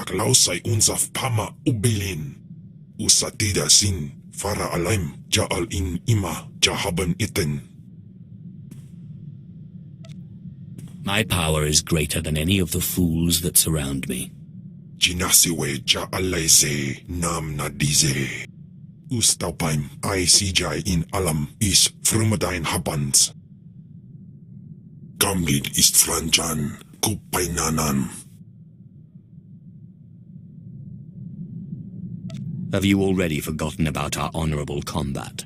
naklausay unsaf pama ubilin. Usatida sin fara alaim jaal in ima jahaban iten. My power is greater than any of the fools that surround me. Jinasiwe jaalayse nam nadize. Ustaupaim ay sijay in alam is frumadain habans. Gamlid ist franjan kupainanan. Have you already forgotten about our honorable combat?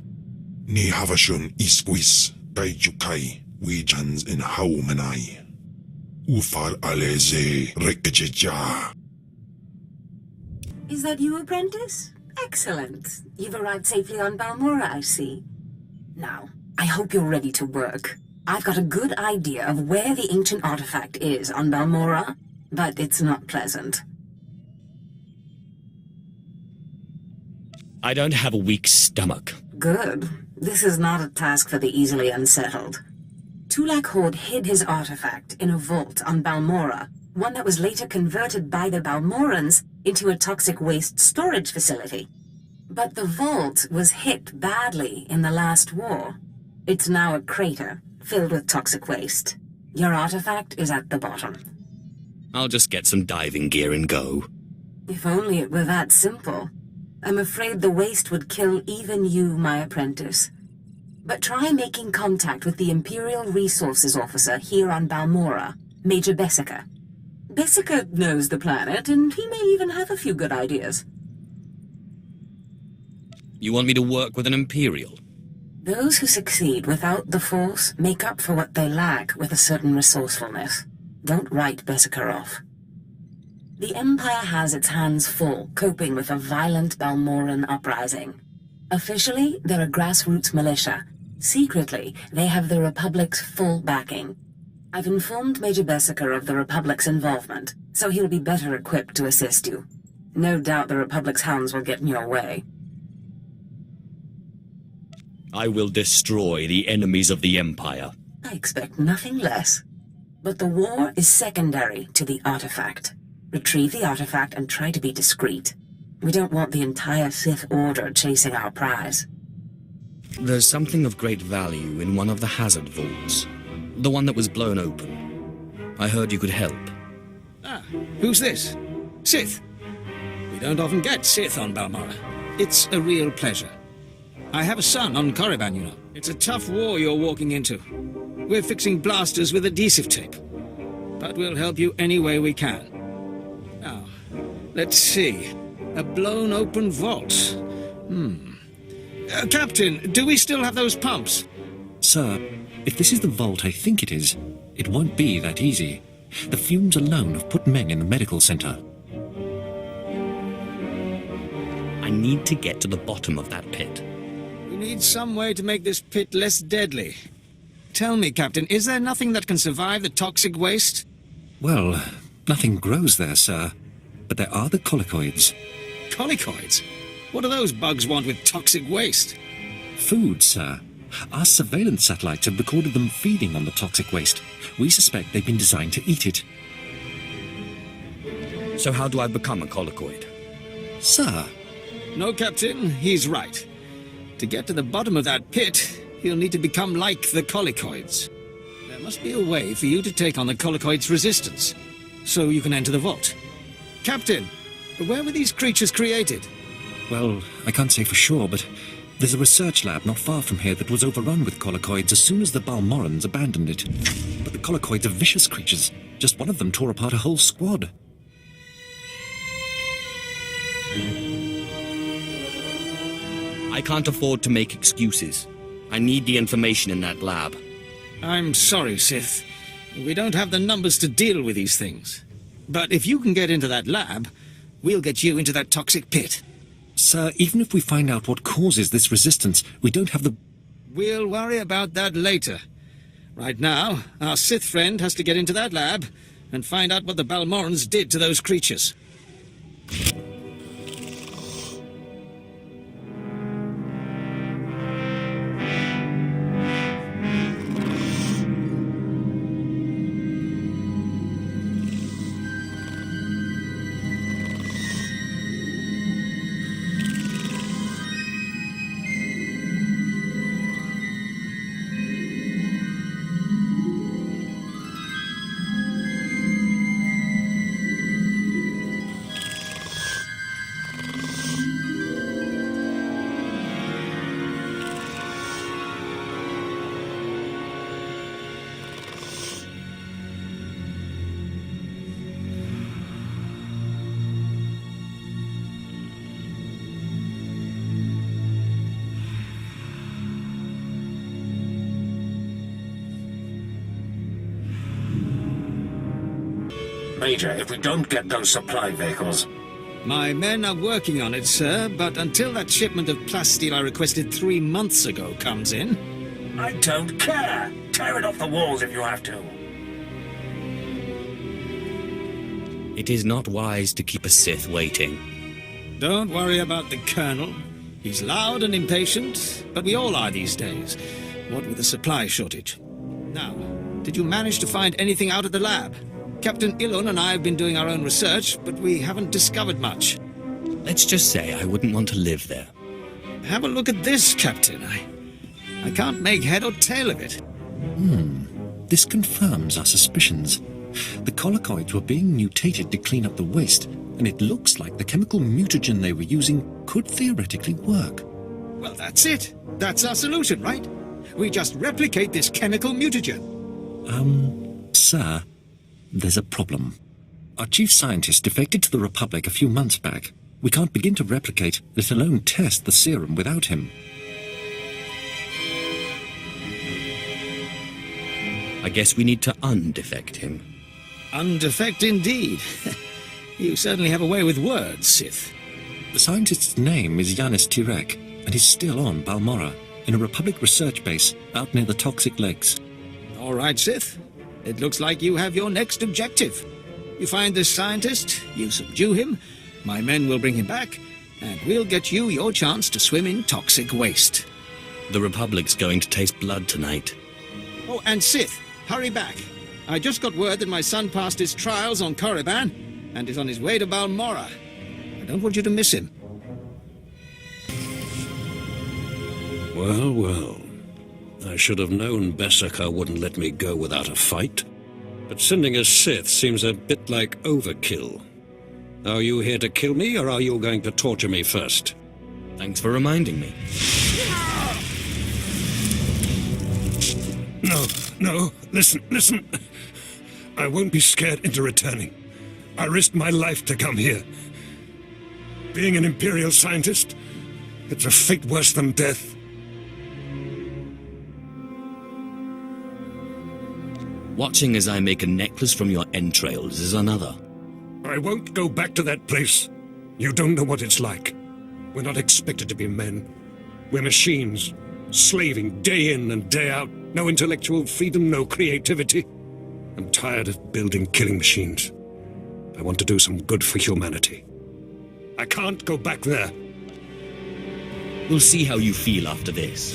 Ni havashun isquis kaijukai wijans in haumanai. Ufal aleze rekejeja. Is that you, apprentice? Excellent. You've arrived safely on Balmora, I see. Now, I hope you're ready to work. I've got a good idea of where the ancient artifact is on Balmora, but it's not pleasant. I don't have a weak stomach. Good. This is not a task for the easily unsettled. Tulak Hord hid his artifact in a vault on Balmora, one that was later converted by the Balmorans into a toxic waste storage facility. But the vault was hit badly in the last war. It's now a crater filled with toxic waste. Your artifact is at the bottom. I'll just get some diving gear and go. If only it were that simple. I'm afraid the waste would kill even you, my apprentice. But try making contact with the Imperial Resources Officer here on Balmora, Major Bessica. Bessica knows the planet, and he may even have a few good ideas. You want me to work with an Imperial? Those who succeed without the Force make up for what they lack with a certain resourcefulness. Don't write Bessica off. The Empire has its hands full coping with a violent Balmoran uprising. Officially, they're a grassroots militia. Secretly, they have the Republic's full backing. I've informed Major Bessica of the Republic's involvement, so he'll be better equipped to assist you. No doubt the Republic's hounds will get in your way. I will destroy the enemies of the Empire. I expect nothing less. But the war is secondary to the artifact. Retrieve the artifact and try to be discreet. We don't want the entire Sith Order chasing our prize. There's something of great value in one of the hazard vaults. The one that was blown open. I heard you could help. Ah, who's this? Sith. We don't often get Sith on Balmora. It's a real pleasure. I have a son on Korriban, you know. It's a tough war you're walking into. We're fixing blasters with adhesive tape. But we'll help you any way we can. Now, let's see. A blown open vault. Captain, do we still have those pumps? Sir, if this is the vault I think it is, it won't be that easy. The fumes alone have put men in the medical center. I need to get to the bottom of that pit. We need some way to make this pit less deadly. Tell me, Captain, is there nothing that can survive the toxic waste? Well, nothing grows there, sir. But there are the colicoids. Colicoids? What do those bugs want with toxic waste? Food, sir. Our surveillance satellites have recorded them feeding on the toxic waste. We suspect they've been designed to eat it. So how do I become a colicoid? Sir. No, Captain, he's right. To get to the bottom of that pit, you'll need to become like the colicoids. There must be a way for you to take on the colicoids' resistance, so you can enter the vault. Captain, where were these creatures created? Well, I can't say for sure, but there's a research lab not far from here that was overrun with colicoids as soon as the Balmorans abandoned it. But the colicoids are vicious creatures. Just one of them tore apart a whole squad. I can't afford to make excuses. I need the information in that lab. I'm sorry, Sith. We don't have the numbers to deal with these things. But if you can get into that lab, we'll get you into that toxic pit. Sir, even if we find out what causes this resistance, we don't have the... We'll worry about that later. Right now, our Sith friend has to get into that lab and find out what the Balmorans did to those creatures. Major, if we don't get those supply vehicles. My men are working on it, sir, but until that shipment of plasteel I requested 3 months ago comes in... I don't care! Tear it off the walls if you have to. It is not wise to keep a Sith waiting. Don't worry about the Colonel. He's loud and impatient, but we all are these days, what with the supply shortage. Now, did you manage to find anything out of the lab? Captain Ilun and I have been doing our own research, but we haven't discovered much. Let's just say I wouldn't want to live there. Have a look at this, Captain. I can't make head or tail of it. This confirms our suspicions. The colicoids were being mutated to clean up the waste, and it looks like the chemical mutagen they were using could theoretically work. Well, that's it. That's our solution, right? We just replicate this chemical mutagen. Sir, there's a problem. Our chief scientist defected to the Republic a few months back. We can't begin to replicate, let alone test the serum without him. I guess we need to undefect him. Undefect indeed. You certainly have a way with words, Sith. The scientist's name is Yanis Tirek, and he's still on Balmorra, in a Republic research base out near the Toxic Lakes. All right, Sith. It looks like you have your next objective. You find this scientist, you subdue him, my men will bring him back, and we'll get you your chance to swim in toxic waste. The Republic's going to taste blood tonight. Oh, and Sith, hurry back. I just got word that my son passed his trials on Korriban and is on his way to Balmorra. I don't want you to miss him. Well, well. I should have known Beskar wouldn't let me go without a fight. But sending a Sith seems a bit like overkill. Are you here to kill me, or are you going to torture me first? Thanks for reminding me. No, listen. I won't be scared into returning. I risked my life to come here. Being an Imperial scientist, it's a fate worse than death. Watching as I make a necklace from your entrails is another. I won't go back to that place. You don't know what it's like. We're not expected to be men. We're machines, slaving day in and day out. No intellectual freedom, no creativity. I'm tired of building killing machines. I want to do some good for humanity. I can't go back there. We'll see how you feel after this.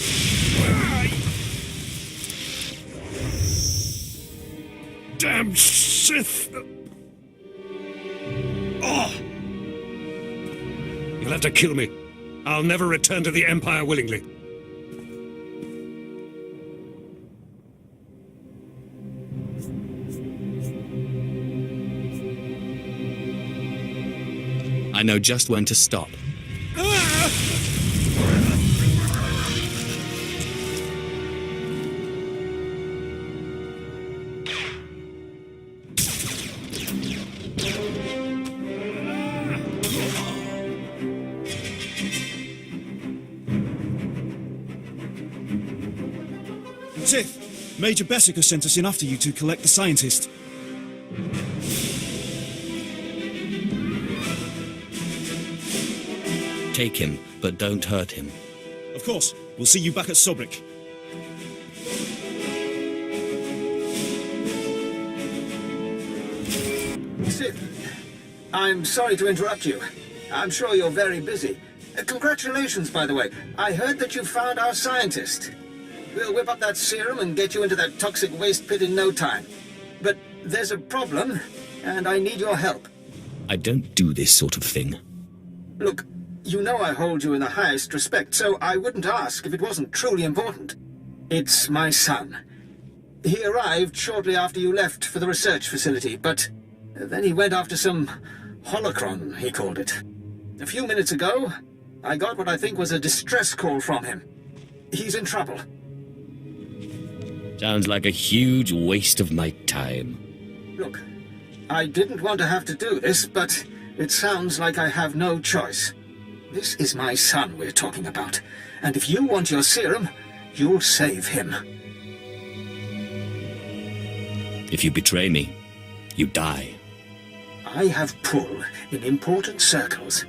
Damn Sith! Oh! You'll have to kill me. I'll never return to the Empire willingly. I know just when to stop. Sith, Major Beskar sent us in after you to collect the scientist. Take him, but don't hurt him. Of course. We'll see you back at Sobrik. Sith, I'm sorry to interrupt you. I'm sure you're very busy. Congratulations, by the way. I heard that you found our scientist. We'll whip up that serum and get you into that toxic waste pit in no time. But there's a problem, and I need your help. I don't do this sort of thing. Look, you know I hold you in the highest respect, so I wouldn't ask if it wasn't truly important. It's my son. He arrived shortly after you left for the research facility, but then he went after some holocron, he called it. A few minutes ago, I got what I think was a distress call from him. He's in trouble. Sounds like a huge waste of my time. Look, I didn't want to have to do this, but it sounds like I have no choice. This is my son we're talking about, and if you want your serum, you'll save him. If you betray me, you die. I have pull in important circles,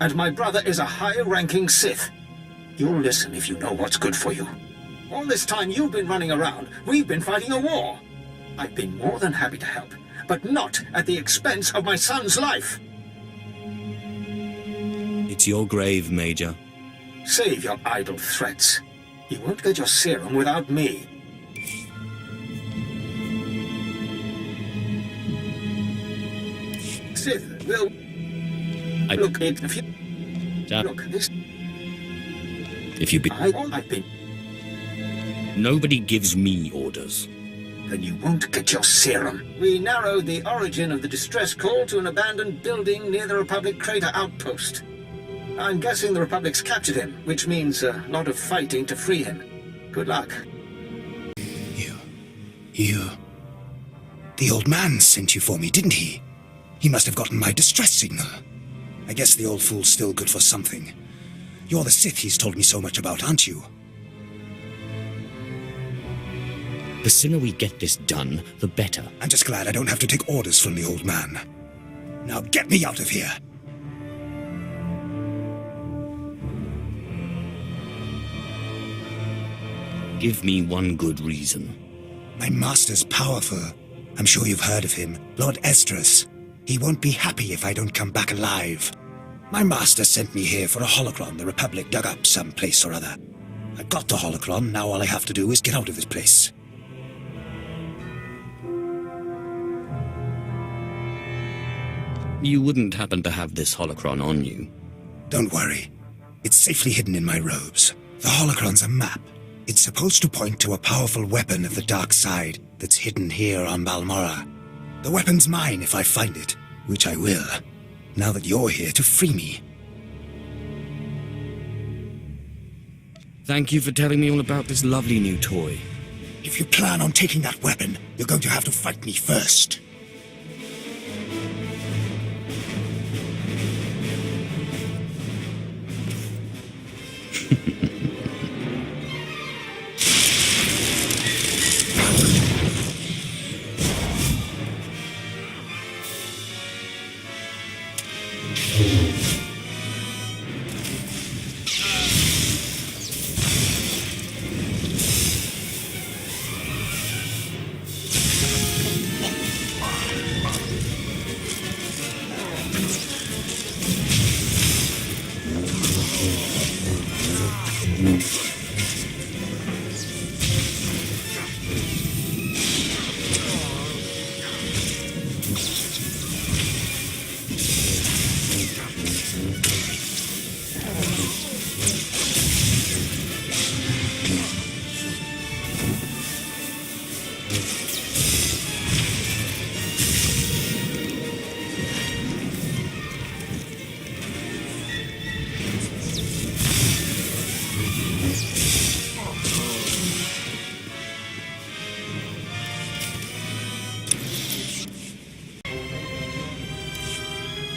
and my brother is a high-ranking Sith. You'll listen if you know what's good for you. All this time you've been running around, we've been fighting a war. I've been more than happy to help, but not at the expense of my son's life. It's your grave, Major. Save your idle threats. You won't get your serum without me. Sith will look at if you look at this. If you be... I've been. Nobody gives me orders. Then you won't get your serum. We narrowed the origin of the distress call to an abandoned building near the Republic crater outpost. I'm guessing the Republic's captured him, which means a lot of fighting to free him. Good luck. You... The old man sent you for me, didn't he? He must have gotten my distress signal. I guess the old fool's still good for something. You're the Sith he's told me so much about, aren't you? The sooner we get this done, the better. I'm just glad I don't have to take orders from the old man. Now get me out of here! Give me one good reason. My master's powerful. I'm sure you've heard of him. Lord Esdras. He won't be happy if I don't come back alive. My master sent me here for a holocron the Republic dug up someplace or other. I got the holocron, now all I have to do is get out of this place. You wouldn't happen to have this holocron on you? Don't worry. It's safely hidden in my robes. The holocron's a map. It's supposed to point to a powerful weapon of the dark side that's hidden here on Balmorra. The weapon's mine if I find it, which I will, now that you're here to free me. Thank you for telling me all about this lovely new toy. If you plan on taking that weapon, you're going to have to fight me first.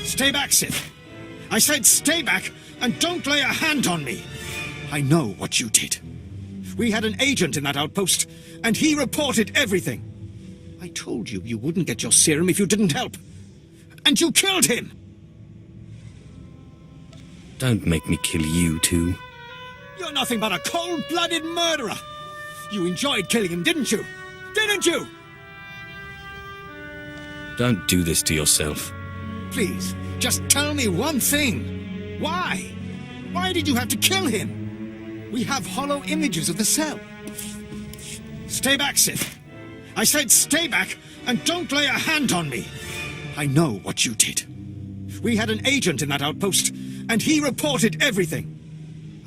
Stay back, Sith. I said stay back and don't lay a hand on me. I know what you did. We had an agent in that outpost, and he reported everything. I told you you wouldn't get your serum if you didn't help. And you killed him! Don't make me kill you too. You're nothing but a cold-blooded murderer! You enjoyed killing him, didn't you? Didn't you? Don't do this to yourself. Please, just tell me one thing. Why? Why did you have to kill him? We have hollow images of the cell. Stay back, Sith. I said stay back and don't lay a hand on me. I know what you did. We had an agent in that outpost, and he reported everything.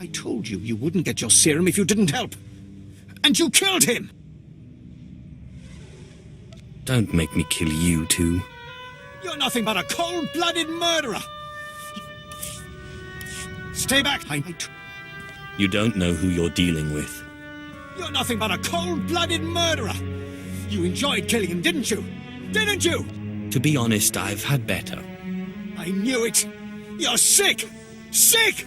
I told you you wouldn't get your serum if you didn't help. And you killed him! Don't make me kill you too. You're nothing but a cold-blooded murderer! Stay back! You don't know who you're dealing with. You're nothing but a cold-blooded murderer! You enjoyed killing him, didn't you? Didn't you? To be honest, I've had better. I knew it! You're sick! Sick!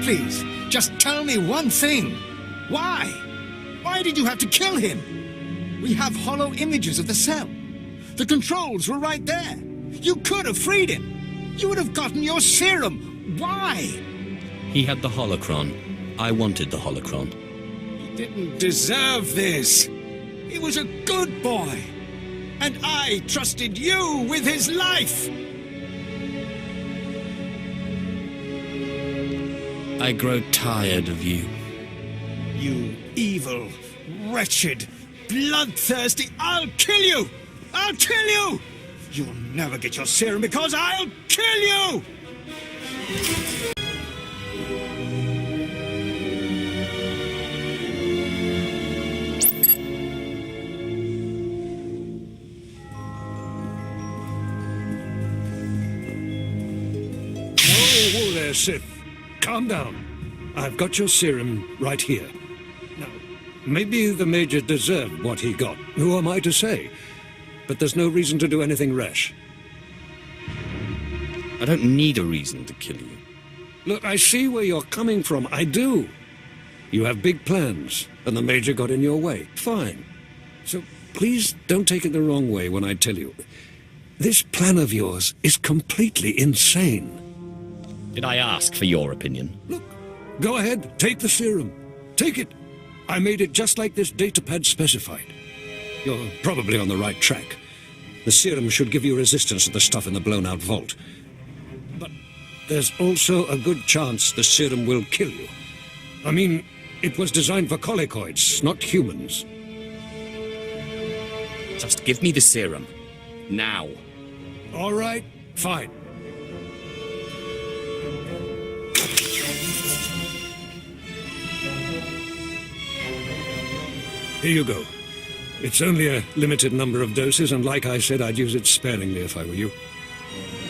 Please, just tell me one thing. Why? Why Why did you have to kill him? We have hollow images of the cell. The controls were right there. You could have freed him. You would have gotten your serum. Why? He had the holocron. I wanted the holocron. He didn't deserve this. He was a good boy. And I trusted you with his life. I grow tired of you. You evil, wretched, bloodthirsty... I'll kill you! I'll kill you! You'll never get your serum because I'll kill you! Whoa there, Sith. Calm down. I've got your serum right here. Now, maybe the Major deserved what he got. Who am I to say? But there's no reason to do anything rash. I don't need a reason to kill you. Look, I see where you're coming from. I do. You have big plans, and the Major got in your way. Fine. So please don't take it the wrong way when I tell you. This plan of yours is completely insane. Did I ask for your opinion? Look, go ahead. Take the serum. Take it. I made it just like this datapad specified. You're probably on the right track. The serum should give you resistance to the stuff in the blown-out vault. But there's also a good chance the serum will kill you. I mean, it was designed for colicoids, not humans. Just give me the serum. Now. All right, fine. Here you go. It's only a limited number of doses, and like I said, I'd use it sparingly if I were you.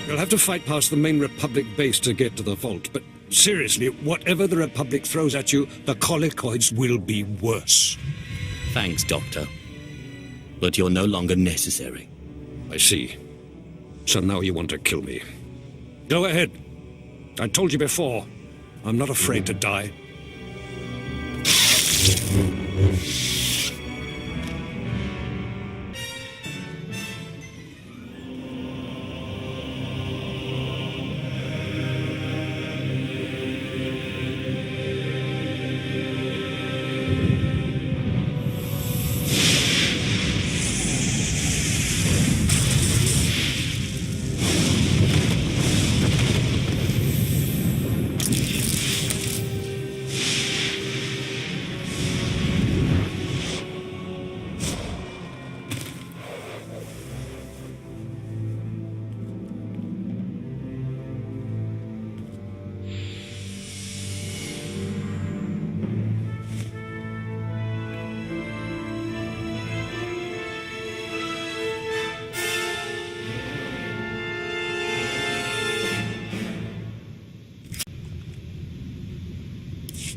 You'll have to fight past the main Republic base to get to the vault, but seriously, whatever the Republic throws at you, the colicoids will be worse. Thanks, Doctor. But you're no longer necessary. I see. So now you want to kill me. Go ahead. I told you before, I'm not afraid to die.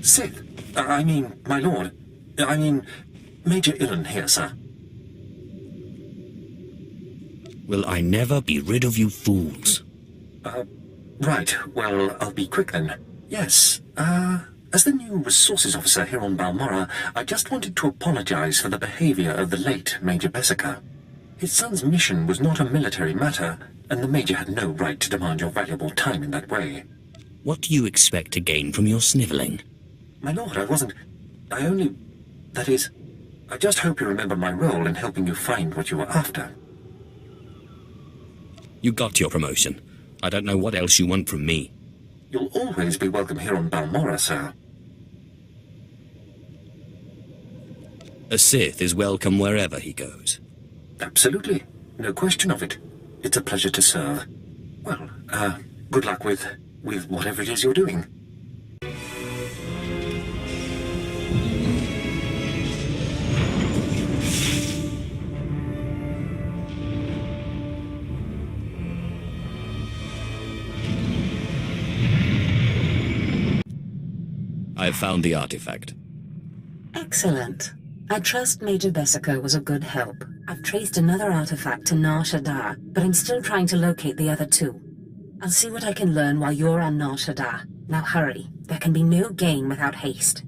Sith, my lord. Major Illen here, sir. Will I never be rid of you fools? Right. Well, I'll be quick then. Yes, as the new resources officer here on Balmorra, I just wanted to apologize for the behavior of the late Major Bessica. His son's mission was not a military matter, and the Major had no right to demand your valuable time in that way. What do you expect to gain from your sniveling? My lord, I just hope you remember my role in helping you find what you were after. You got your promotion. I don't know what else you want from me. You'll always be welcome here on Balmorra, sir. A Sith is welcome wherever he goes. Absolutely. No question of it. It's a pleasure to serve. Well, good luck with whatever it is you're doing. I've found the artifact. Excellent. I trust Major Bessica was a good help. I've traced another artifact to Nar Shaddaa, but I'm still trying to locate the other two. I'll see what I can learn while you're on Nar Shaddaa. Now hurry. There can be no gain without haste.